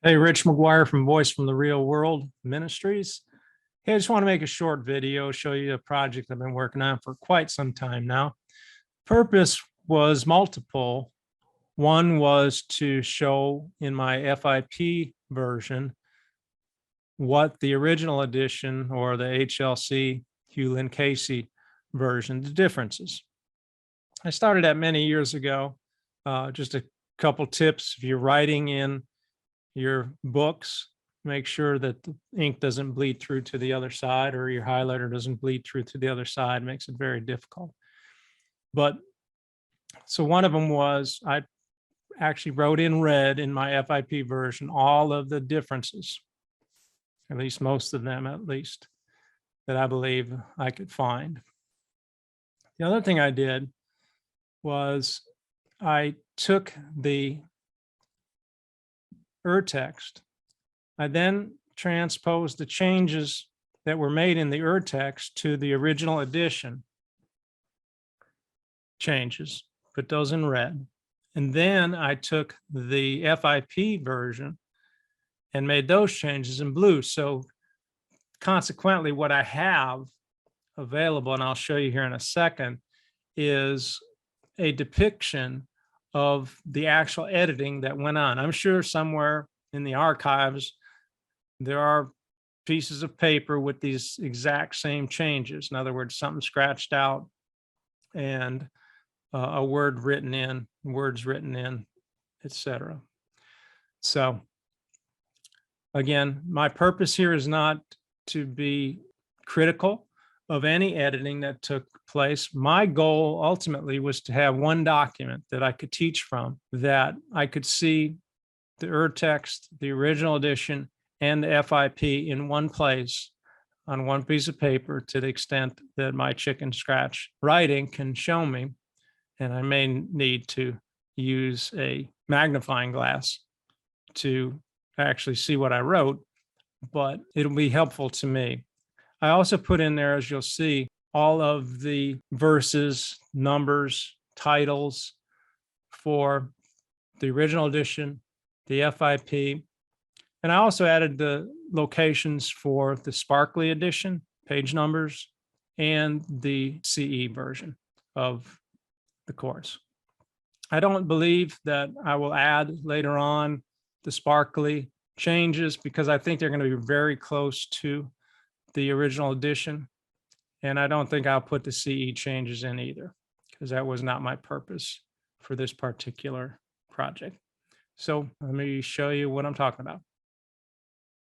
Hey, Rich McGuire from Voice from the Real World Ministries. Hey, I just want to make a short video, show you a project I've been working on for quite some time now. Purpose was multiple. One was to show in my FIP version what the original edition or the HLC Hugh Lynn Casey version, the differences. I started that many years ago. Just a couple tips if you're writing in your books, make sure that the ink doesn't bleed through to the other side, or your highlighter doesn't bleed through to the other side. It makes it very difficult. But so one of them was I actually wrote in red in my FIP version all of the differences, at least most of them, at least, that I believe I could find. The other thing I did was I took the urtext. I then transposed the changes that were made in the urtext to the original edition changes, put those in red. And then I took the FIP version and made those changes in blue. So consequently, what I have available, and I'll show you here in a second, is a depiction of the actual editing that went on. I'm sure somewhere in the archives, there are pieces of paper with these exact same changes. In other words, something scratched out and a word written in, words written in, etc. So again, my purpose here is not to be critical of any editing that took place. My goal ultimately was to have one document that I could teach from, that I could see the urtext, the original edition, and the FIP in one place on one piece of paper, to the extent that my chicken scratch writing can show me. And I may need to use a magnifying glass to actually see what I wrote, but it'll be helpful to me. I also put in there, as you'll see, all of the verses, numbers, titles for the original edition, the FIP, and I also added the locations for the Sparkly edition, page numbers, and the CE version of the course. I don't believe that I will add later on the Sparkly changes, because I think they're going to be very close to the original edition. And I don't think I'll put the CE changes in either, because that was not my purpose for this particular project. So let me show you what I'm talking about.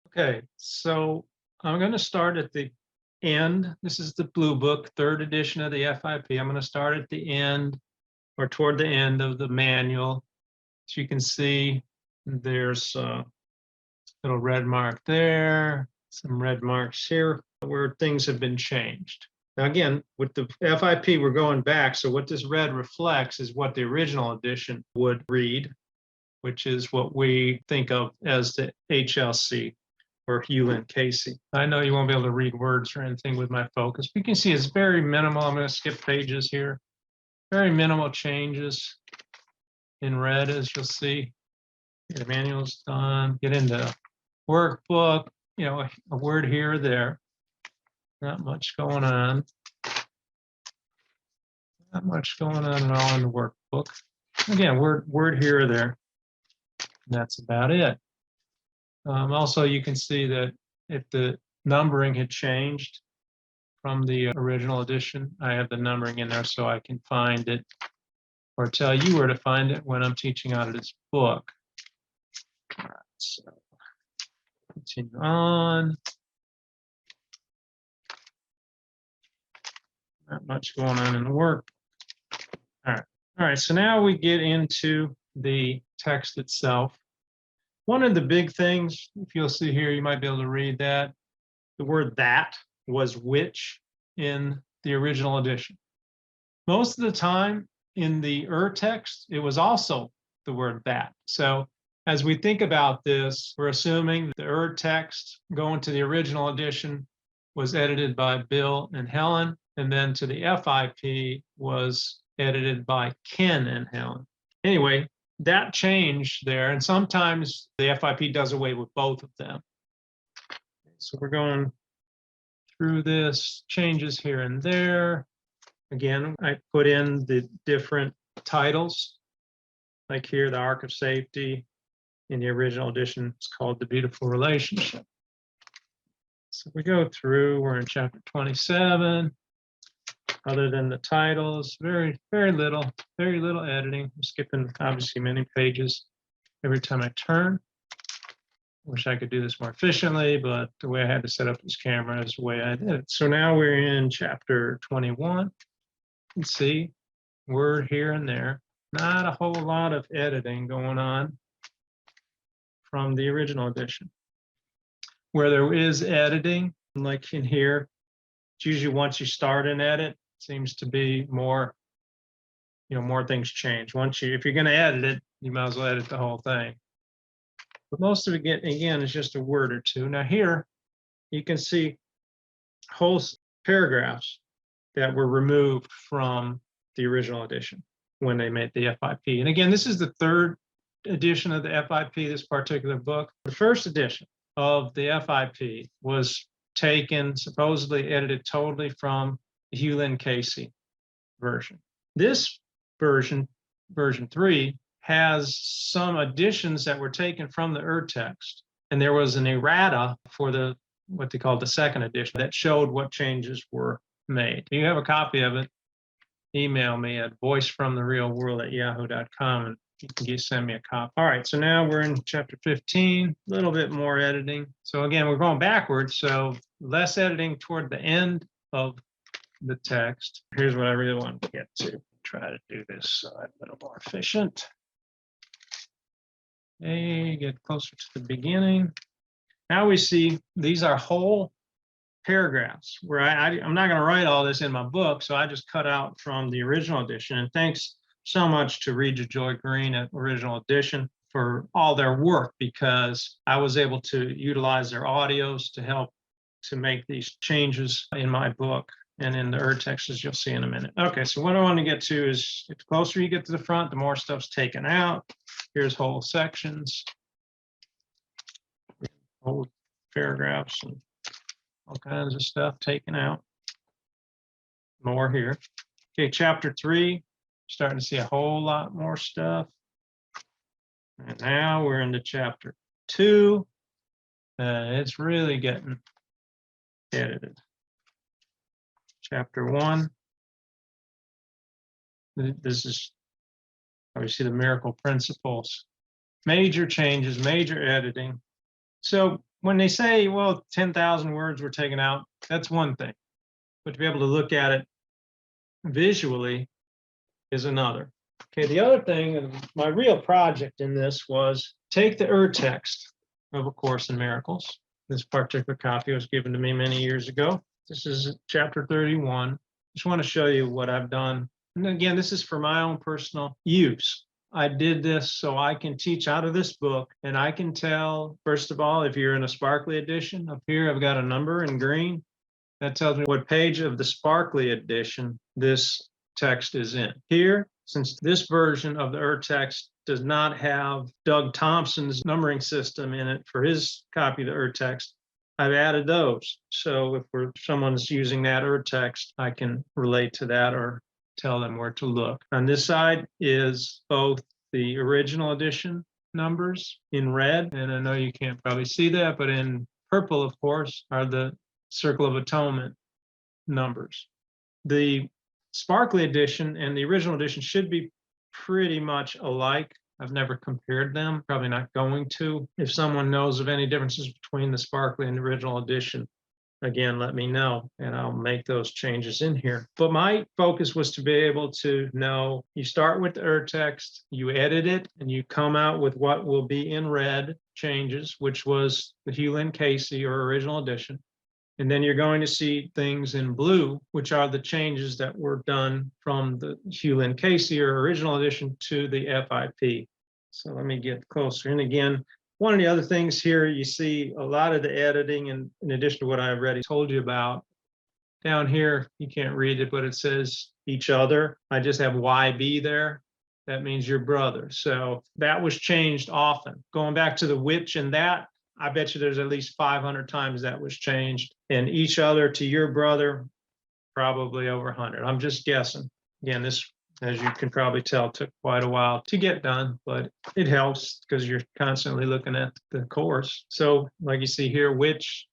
Okay, so I'm going to start at the end. This is the Blue Book, third edition of the FIP. I'm going to start at the end, or toward the end of the manual. As you can see, there's a little red mark there, some red marks here where things have been changed. Now again, with the FIP, we're going back. So what this red reflects is what the original edition would read, which is what we think of as the HLC, or Hugh Lynn Casey. I know you won't be able to read words or anything with my focus. You can see it's very minimal. I'm going to skip pages here. Very minimal changes in red, as you'll see. The manual's done. Get into workbook, a word here or there. Not much going on. Not much going on at all in the workbook. Again, word here or there. And that's about it. Also, you can see that if the numbering had changed from the original edition, I have the numbering in there so I can find it, or tell you where to find it when I'm teaching out of this book. All right, so continue on. Not much going on in the work. All right, so now we get into the text itself. One of the big things, if you'll see here, you might be able to read that. The word "that" was "which" in the original edition. Most of the time in the urtext, it was also the word "that." So as we think about this, we're assuming the urtext going to the original edition was edited by Bill and Helen, and then to the FIP was edited by Ken and Helen. Anyway, that change there, and sometimes the FIP does away with both of them. So we're going through this, changes here and there. Again, I put in the different titles, like here, the Ark of Safety. In the original edition, it's called The Beautiful Relationship. So we go through, we're in chapter 27. Other than the titles, very little editing. I'm skipping obviously many pages every time I turn. Wish I could do this more efficiently, but the way I had to set up this camera is the way I did it. So now we're in chapter 21. You can see word here and there. Not a whole lot of editing going on from the original edition. Where there is editing, like in here, it's usually once you start an edit, seems to be more, more things change. If you're going to edit it, you might as well edit the whole thing. But most of it, again, is just a word or two. Now here, you can see whole paragraphs that were removed from the original edition when they made the FIP. And again, this is the third edition of the FIP, this particular book. The first edition of the FIP was taken, supposedly edited totally from the Hugh Lynn Cayce version. This version, version 3, has some additions that were taken from the Urtext. And there was an errata for what they called the second edition that showed what changes were made. If you have a copy of it, email me at voicefromtherealworld@yahoo.com and you can send me a copy. All right, so now we're in chapter 15, a little bit more editing. So again, we're going backwards, so less editing toward the end of the text. Here's what I really want to get to. Try to do this a little more efficient. Okay, get closer to the beginning. Now we see these are whole paragraphs where I'm not going to write all this in my book, so I just cut out from the original edition. And thanks so much to Regis Joy Green at Original Edition for all their work, because I was able to utilize their audios to help to make these changes in my book and in the Urtext, as you'll see in a minute. Okay, so what I want to get to is, the closer you get to the front, the more stuff's taken out. Here's whole sections, whole paragraphs, and all kinds of stuff taken out. More here. Okay, chapter 3, starting to see a whole lot more stuff. And now we're into chapter 2. It's really getting edited. Chapter 1. This is obviously the miracle principles. Major changes, major editing. So when they say, well, 10,000 words were taken out, that's one thing. But to be able to look at it visually is another. Okay, the other thing, my real project in this was take the Urtext of A Course in Miracles. This particular copy was given to me many years ago. This is chapter 31. Just want to show you what I've done. And again, this is for my own personal use. I did this so I can teach out of this book, and I can tell, first of all, if you're in a sparkly edition. Up here, I've got a number in green. That tells me what page of the sparkly edition this text is in. Here, since this version of the Urtext does not have Doug Thompson's numbering system in it for his copy of the Urtext, I've added those. So if someone's using that Urtext, I can relate to that or tell them where to look. On this side is both the original edition numbers in red, and I know you can't probably see that, but in purple, of course, are the Circle of Atonement numbers. The sparkly edition and the original edition should be pretty much alike. I've never compared them, probably not going to. If someone knows of any differences between the sparkly and the original edition, again, let me know, and I'll make those changes in here. But my focus was to be able to know, you start with the Urtext, you edit it, and you come out with what will be in red changes, which was the Hugh Lynn Cayce or original edition. And then you're going to see things in blue, which are the changes that were done from the Hugh Lynn Cayce or original edition to the FIP. So let me get closer. And again, one of the other things here, you see a lot of the editing, and in addition to what I've already told you about. Down here, you can't read it, but it says each other. I just have YB there. that means your brother. So that was changed often. Going back to the which and that, I bet you there's at least 500 times that was changed. And each other to your brother, probably over 100. I'm just guessing. Again, this, as you can probably tell, took quite a while to get done, but it helps because you're constantly looking at the course. So like you see here, which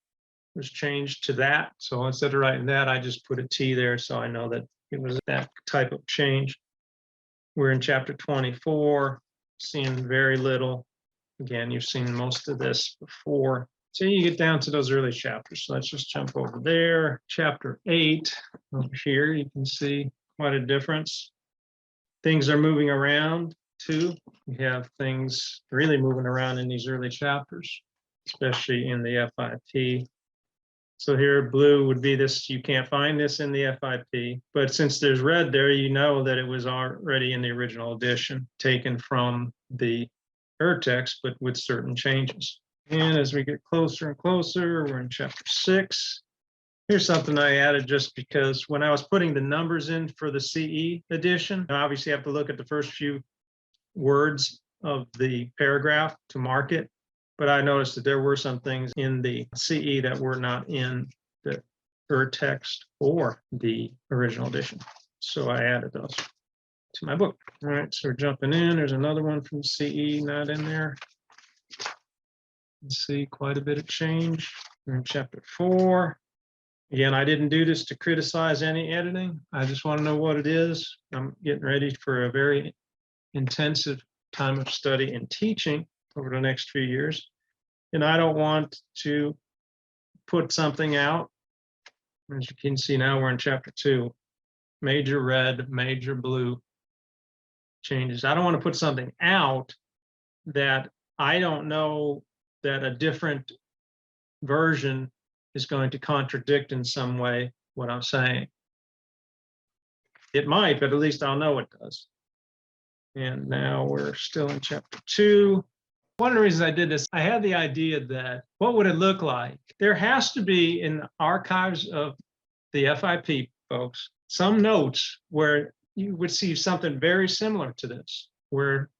was changed to that. So instead of writing that, I just put a T there so I know that it was that type of change. We're in chapter 24, seeing very little. Again, you've seen most of this before. So you get down to those early chapters. So let's just jump over there. Chapter 8, over here, you can see quite a difference. Things are moving around too. You have things really moving around in these early chapters, especially in the FIP. So here, blue would be this, you can't find this in the FIP, but since there's red there, you know that it was already in the original edition, taken from the text, but with certain changes. And as we get closer and closer, we're in chapter 6. Here's something I added just because when I was putting the numbers in for the CE edition, I obviously have to look at the first few words of the paragraph to mark it. But I noticed that there were some things in the CE that were not in the text or the original edition. So I added those to my book. All right, so we're jumping in. There's another one from CE not in there. You see quite a bit of change. We're in chapter 4. Again, I didn't do this to criticize any editing. I just want to know what it is. I'm getting ready for a very intensive time of study and teaching over the next few years. And I don't want to put something out. As you can see now, we're in chapter 2. Major red, major blue changes. I don't want to put something out that I don't know that a different version is going to contradict in some way what I'm saying. It might, but at least I'll know it does. And now we're still in chapter 2. One of the reasons I did this, I had the idea that what would it look like? There has to be in the archives of the FIP, folks, some notes where you would see something very similar to this, where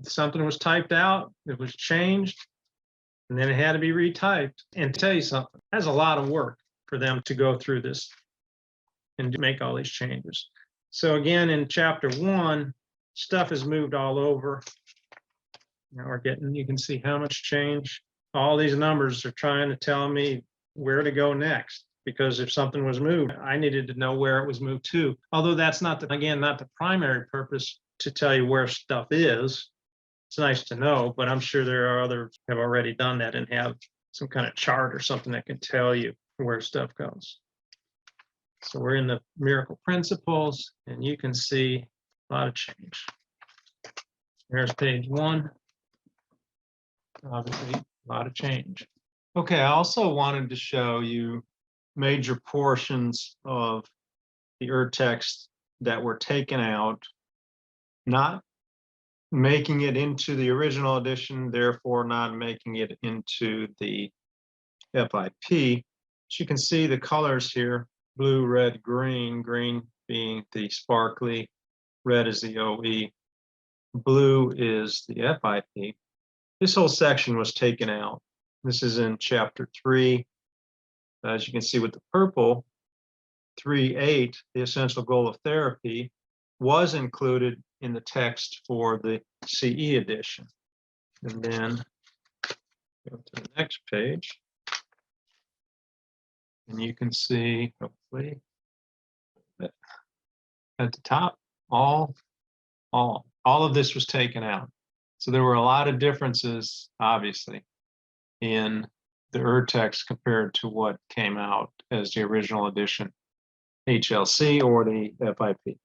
something was typed out, it was changed, and then it had to be retyped. And to tell you something, that's a lot of work for them to go through this and to make all these changes. So again, in chapter 1, stuff is moved all over. Now we're getting, you can see how much change. All these numbers are trying to tell me where to go next, because if something was moved, I needed to know where it was moved to. Although that's not, again, not the primary purpose to tell you where stuff is. It's nice to know, but I'm sure there are others who have already done that and have some kind of chart or something that can tell you where stuff goes. So we're in the miracle principles, and you can see a lot of change. There's page 1. Obviously, a lot of change. Okay, I also wanted to show you major portions of the text that were taken out, not making it into the original edition, therefore not making it into the FIP. As you can see, the colors here, blue, red, green, green being the sparkly, red is the OE, blue is the FIP. This whole section was taken out. This is in chapter 3. As you can see with the purple, 3.8, the essential goal of therapy, was included in the text for the CE edition. And then go to the next page. And you can see, hopefully, at the top, all of this was taken out. So there were a lot of differences, obviously, in the text compared to what came out as the original edition, HLC or the FIP.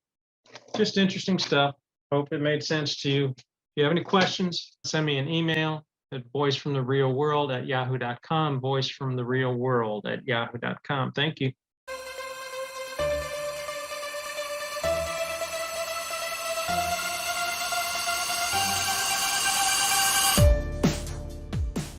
Just interesting stuff. Hope it made sense to you. If you have any questions, send me an email at voicefromtherealworld@yahoo.com, voicefromtherealworld@yahoo.com. Thank you.